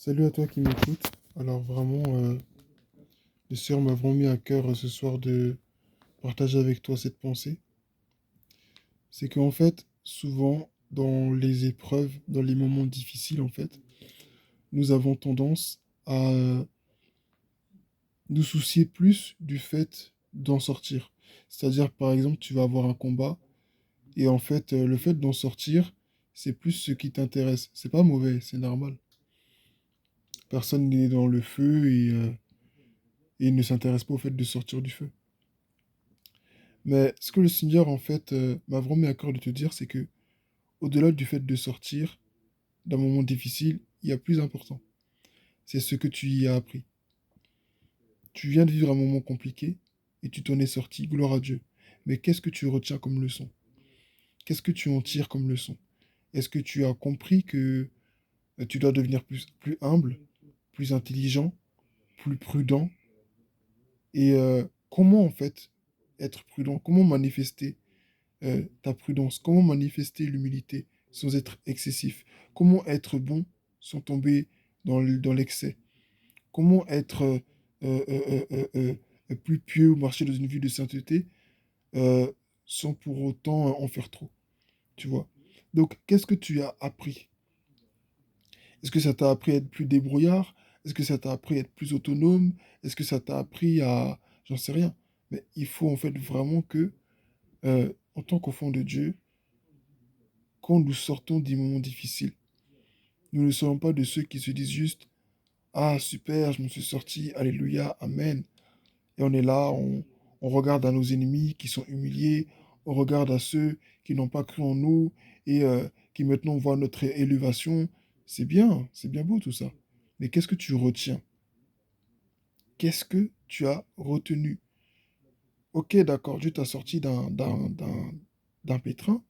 Salut à toi qui m'écoute. Alors vraiment, le Seigneur m'a vraiment mis à cœur ce soir de partager avec toi cette pensée. C'est qu'en fait, souvent, dans les épreuves, dans les moments difficiles, en fait, nous avons tendance à nous soucier plus du fait d'en sortir. C'est-à-dire, par exemple, tu vas avoir un combat et en fait, le fait d'en sortir, c'est plus ce qui t'intéresse. C'est pas mauvais, c'est normal. Personne n'est dans le feu et ne s'intéresse pas au fait de sortir du feu. Mais ce que le Seigneur, en fait, m'a vraiment mis à cœur de te dire, c'est que, au-delà du fait de sortir d'un moment difficile, il y a plus important. C'est ce que tu y as appris. Tu viens de vivre un moment compliqué et tu t'en es sorti, gloire à Dieu. Mais qu'est-ce que tu retiens comme leçon? Qu'est-ce que tu en tires comme leçon? Est-ce que tu as compris que tu dois devenir plus humble, plus intelligent, plus prudent? Et comment, en fait, être prudent? Comment manifester ta prudence? Comment manifester l'humilité sans être excessif? Comment être bon sans tomber dans l'excès? Comment être plus pieux ou marcher dans une vie de sainteté euh, sans pour autant en faire trop? Tu vois? Donc, qu'est-ce que tu as appris? Est-ce que ça t'a appris à être plus débrouillard? Est-ce que ça t'a appris à être plus autonome? Est-ce que ça t'a appris à... J'en sais rien. Mais il faut en fait vraiment que, en tant qu'enfant de Dieu, quand nous sortons des moments difficiles, nous ne sommes pas de ceux qui se disent juste, ah super, je me suis sorti, alléluia, amen. Et on est là, on regarde à nos ennemis qui sont humiliés, on regarde à ceux qui n'ont pas cru en nous et qui maintenant voient notre élévation. C'est bien beau tout ça. Mais qu'est-ce que tu retiens? Qu'est-ce que tu as retenu? Ok, d'accord, Dieu t'a sorti d'un pétrin,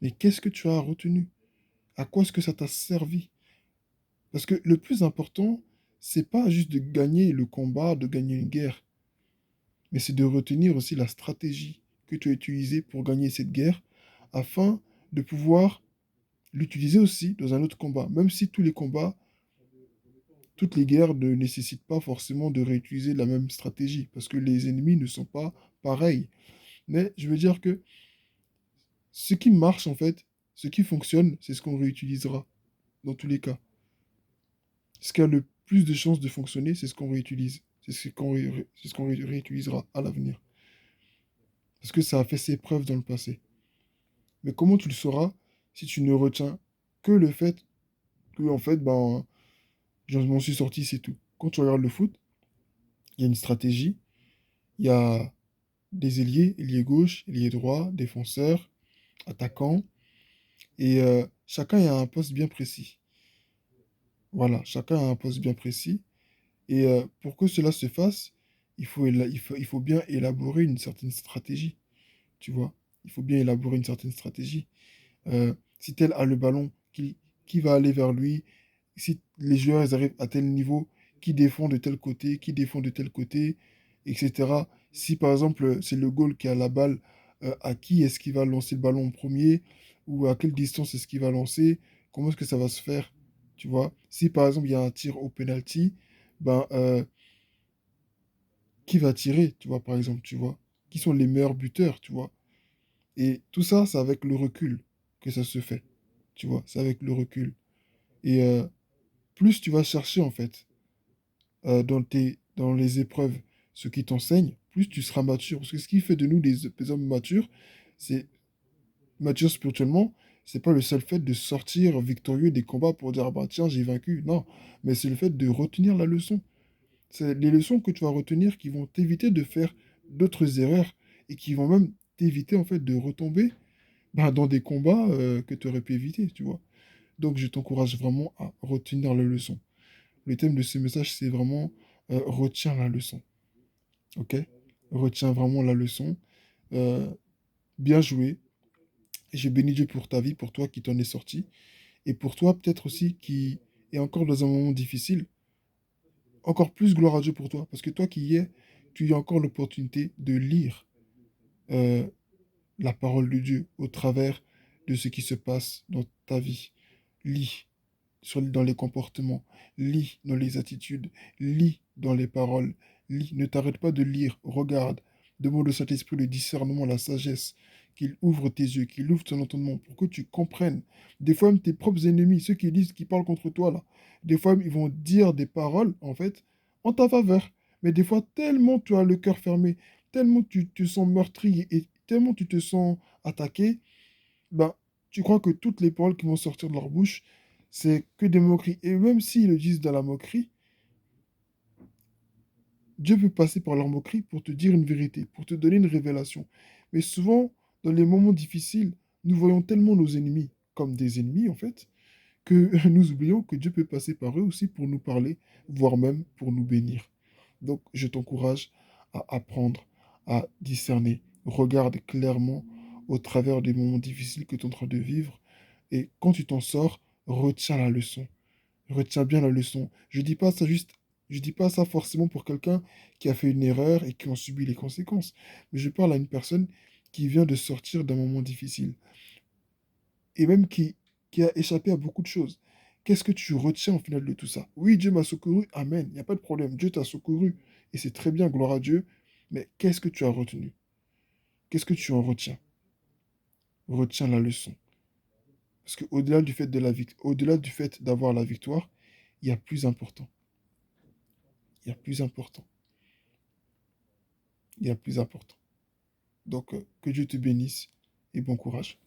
mais qu'est-ce que tu as retenu? À quoi est-ce que ça t'a servi? Parce que le plus important, c'est pas juste de gagner le combat, de gagner une guerre, mais c'est de retenir aussi la stratégie que tu as utilisée pour gagner cette guerre, afin de pouvoir l'utiliser aussi dans un autre combat. Même si tous les combats, toutes les guerres ne nécessitent pas forcément de réutiliser la même stratégie, parce que les ennemis ne sont pas pareils. Mais je veux dire que ce qui marche, en fait, ce qui fonctionne, c'est ce qu'on réutilisera dans tous les cas. Ce qui a le plus de chances de fonctionner, c'est ce qu'on réutilise. C'est ce qu'on réutilisera à l'avenir. Parce que ça a fait ses preuves dans le passé. Mais comment tu le sauras si tu ne retiens que le fait que, en fait, ben, je m'en suis sorti, c'est tout. Quand tu regardes le foot, il y a une stratégie, il y a des ailiers, ailier gauche, ailier droit, défenseur, attaquant, et chacun a un poste bien précis. Voilà, chacun a un poste bien précis. Et pour que cela se fasse, il faut bien élaborer une certaine stratégie, tu vois. Il faut bien élaborer une certaine stratégie. Si tel a le ballon, qui va aller vers lui? Si les joueurs ils arrivent à tel niveau, qui défend de tel côté, qui défend de tel côté, etc. Si par exemple c'est le goal qui a la balle, à qui est-ce qu'il va lancer le ballon en premier? Ou à quelle distance est-ce qu'il va lancer? Comment est-ce que ça va se faire? Tu vois? Si par exemple il y a un tir au penalty, ben, qui va tirer, tu vois, par exemple, tu vois? Qui sont les meilleurs buteurs, tu vois? Et tout ça, c'est avec le recul que ça se fait, tu vois? C'est avec le recul. Et plus tu vas chercher, en fait, dans les épreuves, ce qui t'enseigne, plus tu seras mature. Parce que ce qui fait de nous des hommes matures, c'est mature spirituellement, c'est pas le seul fait de sortir victorieux des combats pour dire, ah bah tiens, j'ai vaincu. Non, mais c'est le fait de retenir la leçon. C'est les leçons que tu vas retenir qui vont t'éviter de faire d'autres erreurs et qui vont même t'éviter en fait de retomber dans des combats que tu aurais pu éviter, tu vois. Donc je t'encourage vraiment à retenir la leçon. Le thème de ce message, c'est vraiment retiens la leçon. Ok? Retiens vraiment la leçon. Euh, Bien joué. Et je bénis Dieu pour ta vie, pour toi qui t'en es sorti. Et pour toi, peut-être aussi, qui est encore dans un moment difficile. Encore plus gloire à Dieu pour toi. Parce que toi qui y es, tu as encore l'opportunité de lire euh, la parole de Dieu au travers de ce qui se passe dans ta vie. Lis. dans les comportements, lis dans les attitudes, lis dans les paroles, lis, ne t'arrête pas de lire, regarde, demande au Saint-Esprit le discernement, la sagesse, qu'il ouvre tes yeux, qu'il ouvre ton entendement pour que tu comprennes. Des fois, même tes propres ennemis, ceux qui disent, qui parlent contre toi, là, des fois, ils vont dire des paroles, en fait, en ta faveur. Mais des fois, tellement tu as le cœur fermé, tellement tu te sens meurtri et tellement tu te sens attaqué, ben, tu crois que toutes les paroles qui vont sortir de leur bouche, c'est que des moqueries. Et même s'ils le disent dans la moquerie, Dieu peut passer par leur moquerie pour te dire une vérité, pour te donner une révélation. Mais souvent, dans les moments difficiles, nous voyons tellement nos ennemis comme des ennemis, en fait, que nous oublions que Dieu peut passer par eux aussi pour nous parler, voire même pour nous bénir. Donc, je t'encourage à apprendre, à discerner. Regarde clairement au travers des moments difficiles que tu es en train de vivre. Et quand tu t'en sors, retiens la leçon. Retiens bien la leçon. Je dis pas ça forcément pour quelqu'un qui a fait une erreur et qui en subit les conséquences. Mais je parle à une personne qui vient de sortir d'un moment difficile et même qui a échappé à beaucoup de choses. Qu'est-ce que tu retiens au final de tout ça? Oui, Dieu m'a secouru, amen, il n'y a pas de problème, Dieu t'a secouru, et c'est très bien, gloire à Dieu, mais qu'est-ce que tu as retenu? Qu'est-ce que tu en retiens? Retiens la leçon. Parce qu'au-delà du fait au-delà du fait d'avoir la victoire, il y a plus important. Il y a plus important. Il y a plus important. Donc, que Dieu te bénisse et bon courage.